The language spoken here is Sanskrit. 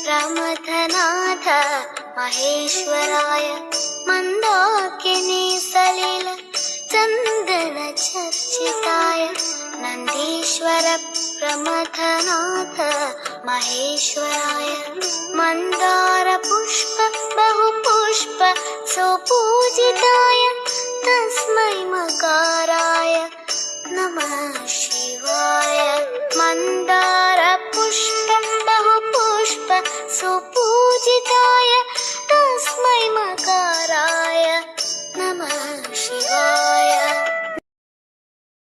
प्रमथनाथ महेश्वराय मन्दाकिनी सलिल चन्दन चर्चिताय नन्दीश्वर प्रमथनाथ महेश्वराय मन्दार पुष्प बहुपुष्प सुपूजिताय तस्मै मकाराय नमः शिवाय मन्दार पुष्प बहुपुष्प सुपूजिताय तस्मै मकाराय